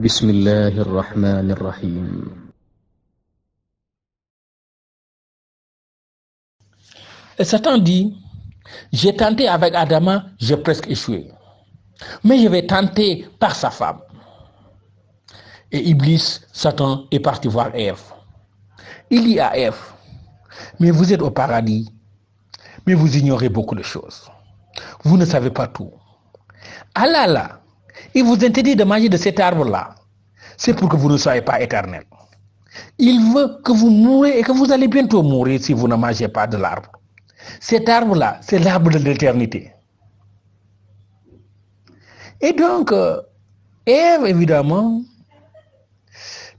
بسم الله الرحمن الرحيم. Et Satan dit, j'ai tenté avec Adama, j'ai presque échoué. Mais je vais tenter par sa femme. Et Iblis, Satan, est parti voir Ève. Il dit à Ève, mais vous êtes au paradis, mais vous ignorez beaucoup de choses. Vous ne savez pas tout. Allah, là, il vous interdit de manger de cet arbre-là. C'est pour que vous ne soyez pas éternel. Il veut que vous mourrez et que vous allez bientôt mourir si vous ne mangez pas de l'arbre. Cet arbre-là, c'est l'arbre de l'éternité. Et donc, Ève, évidemment,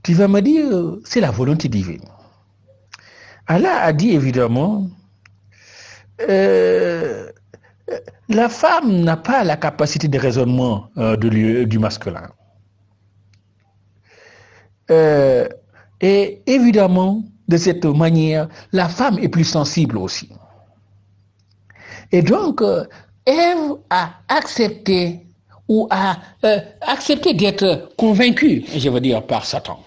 tu vas me dire, c'est la volonté divine. Allah a dit, évidemment, la femme n'a pas la capacité de raisonnement du masculin. Et évidemment, de cette manière, la femme est plus sensible aussi. Et donc, Ève a accepté ou a accepté d'être convaincue, je veux dire, par Satan.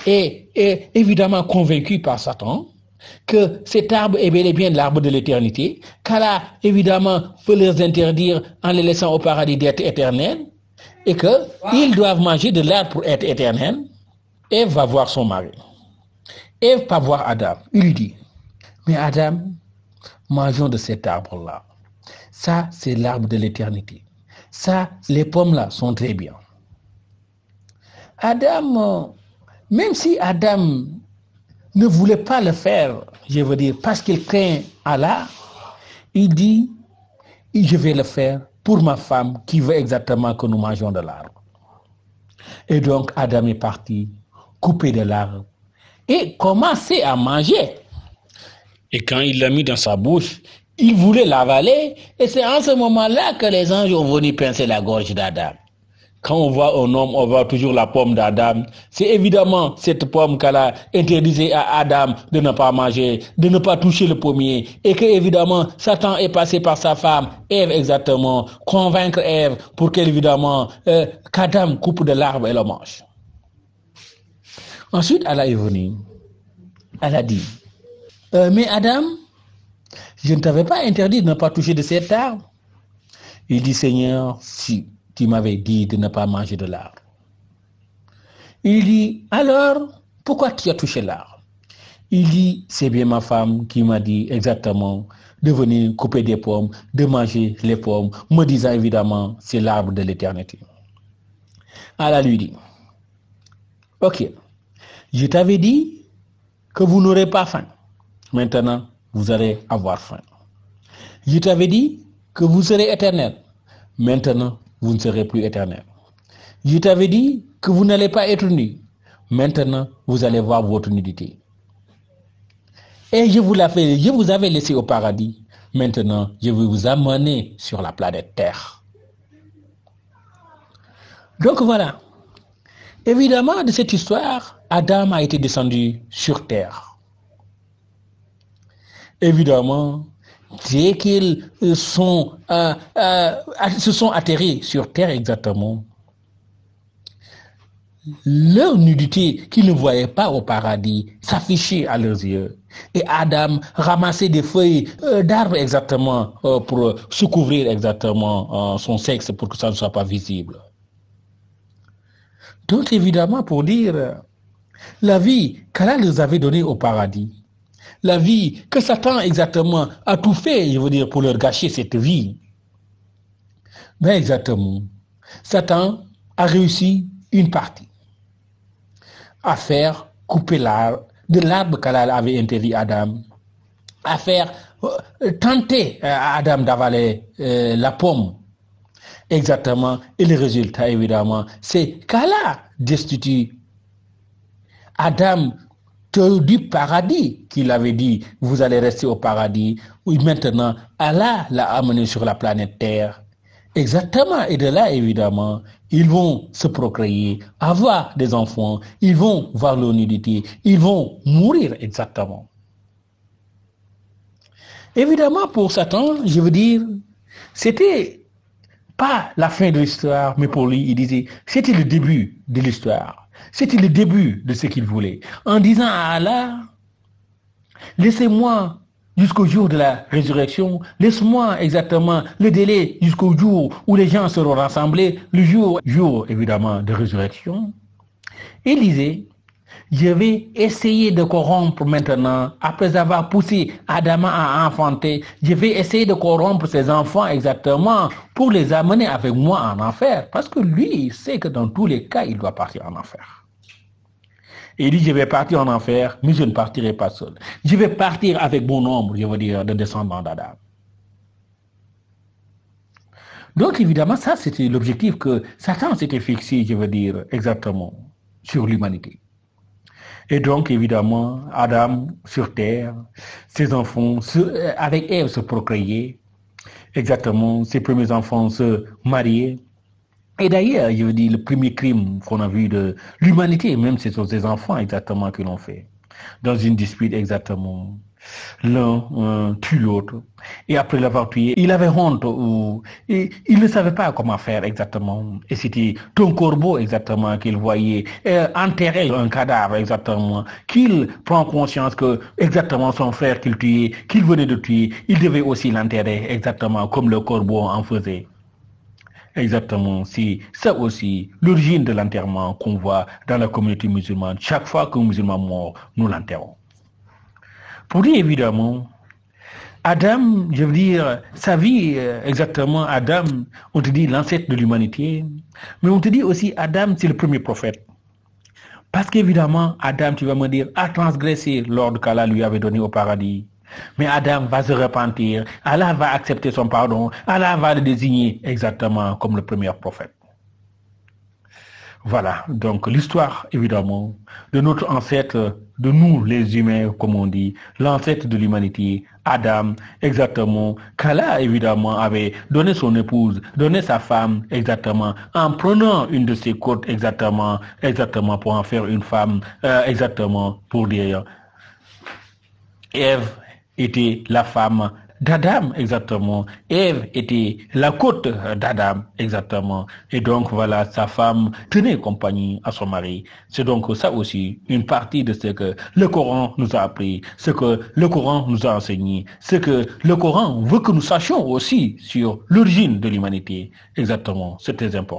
Et évidemment convaincue par Satan que cet arbre est bel et bien l'arbre de l'éternité, qu'Allah, évidemment, peut leur interdire en les laissant au paradis d'être éternels, et qu'ils doivent manger de l'arbre pour être éternels. Ève va voir son mari. Ève va voir Adam. Il lui dit, mais Adam, mangeons de cet arbre-là. Ça, c'est l'arbre de l'éternité. Ça, les pommes-là sont très bien. Adam, même si Adam ne voulait pas le faire, je veux dire, parce qu'il craint Allah, il dit, je vais le faire pour ma femme qui veut exactement que nous mangions de l'arbre. Et donc, Adam est parti, couper de l'arbre, et commencer à manger. Et quand il l'a mis dans sa bouche, il voulait l'avaler, et c'est en ce moment-là que les anges ont venu pincer la gorge d'Adam. Quand on voit un homme, on voit toujours la pomme d'Adam. C'est évidemment cette pomme qu'Allah interdisait à Adam de ne pas manger, de ne pas toucher le pommier. Et que, évidemment, Satan est passé par sa femme, Ève exactement, convaincre Ève pour qu'elle, évidemment, qu'Adam coupe de l'arbre et le mange. Ensuite, Allah est venu. Allah dit, mais Adam, je ne t'avais pas interdit de ne pas toucher de cet arbre. Il dit, Seigneur, si tu m'avais dit de ne pas manger de l'arbre. Il dit, alors, pourquoi tu as touché l'arbre? Il dit, c'est bien ma femme qui m'a dit exactement de venir couper des pommes, de manger les pommes, me disant évidemment, c'est l'arbre de l'éternité. Allah lui dit, ok, je t'avais dit que vous n'aurez pas faim. Maintenant, vous allez avoir faim. Je t'avais dit que vous serez éternel. Maintenant, vous ne serez plus éternel. Je t'avais dit que vous n'allez pas être nus. Maintenant, vous allez voir votre nudité. Et je vous avais laissé au paradis. Maintenant, je vais vous amener sur la planète Terre. Donc voilà. Évidemment, de cette histoire, Adam a été descendu sur Terre. Évidemment, dès qu'ils se sont atterris sur Terre exactement, leur nudité qu'ils ne voyaient pas au paradis s'affichait à leurs yeux. Et Adam ramassait des feuilles d'arbres exactement pour se couvrir exactement son sexe pour que ça ne soit pas visible. Donc évidemment pour dire la vie qu'Allah leur avait donnée au paradis, la vie que Satan exactement a tout fait, je veux dire, pour leur gâcher cette vie. Mais exactement, Satan a réussi une partie à faire couper de l'arbre qu'Allah avait interdit à Adam, à faire tenter à Adam d'avaler la pomme. Exactement. Et le résultat, évidemment, c'est qu'Allah destitue Adam du paradis qu'il avait dit, vous allez rester au paradis. Oui, maintenant, Allah l'a amené sur la planète Terre. Exactement. Et de là, évidemment, ils vont se procréer, avoir des enfants, ils vont voir leur nudité, ils vont mourir exactement. Évidemment, pour Satan, je veux dire, c'était pas la fin de l'histoire, mais pour lui, il disait, c'était le début de l'histoire. C'était le début de ce qu'il voulait. En disant à Allah, laissez-moi jusqu'au jour de la résurrection, laisse-moi exactement le délai jusqu'au jour où les gens seront rassemblés, le jour évidemment de résurrection. Il disait, je vais essayer de corrompre maintenant, après avoir poussé Adam à enfanter, je vais essayer de corrompre ses enfants exactement pour les amener avec moi en enfer. Parce que lui, il sait que dans tous les cas, il doit partir en enfer. Et il dit, je vais partir en enfer, mais je ne partirai pas seul. Je vais partir avec mon nombre, je veux dire, de descendants d'Adam. Donc évidemment, ça c'était l'objectif que Satan s'était fixé, je veux dire, exactement, sur l'humanité. Et donc, évidemment, Adam sur terre, ses enfants, avec Ève se procréaient, exactement, ses premiers enfants se mariaient. Et d'ailleurs, je veux dire, le premier crime qu'on a vu de l'humanité, même c'est sur ses enfants exactement qu'ils l'ont fait. Dans une dispute exactement, l'un tue l'autre. Et après l'avoir tué, il avait honte et il ne savait pas comment faire exactement. Et c'était un corbeau exactement qu'il voyait enterrer un cadavre exactement, qu'il prend conscience que exactement son frère qu'il tuait, qu'il venait de tuer, il devait aussi l'enterrer exactement comme le corbeau en faisait. Exactement, c'est ça aussi l'origine de l'enterrement qu'on voit dans la communauté musulmane. Chaque fois qu'un musulman mort, nous l'enterrons. Pour dire évidemment, Adam, je veux dire, sa vie, exactement, Adam, on te dit l'ancêtre de l'humanité, mais on te dit aussi Adam, c'est le premier prophète. Parce qu'évidemment, Adam, tu vas me dire, a transgressé l'ordre qu'Allah lui avait donné au paradis. Mais Adam va se repentir, Allah va accepter son pardon, Allah va le désigner exactement comme le premier prophète. Voilà, donc l'histoire, évidemment, de notre ancêtre, de nous les humains, comme on dit, l'ancêtre de l'humanité, Adam, exactement, qu'Allah, évidemment, avait donné son épouse, donné sa femme, exactement, en prenant une de ses côtes, exactement, pour en faire une femme, exactement, pour dire, Ève était la femme d'Adam, exactement. Ève était la côte d'Adam, exactement. Et donc, voilà, sa femme tenait compagnie à son mari. C'est donc ça aussi, une partie de ce que le Coran nous a appris, ce que le Coran nous a enseigné, ce que le Coran veut que nous sachions aussi sur l'origine de l'humanité. Exactement, c'est très important.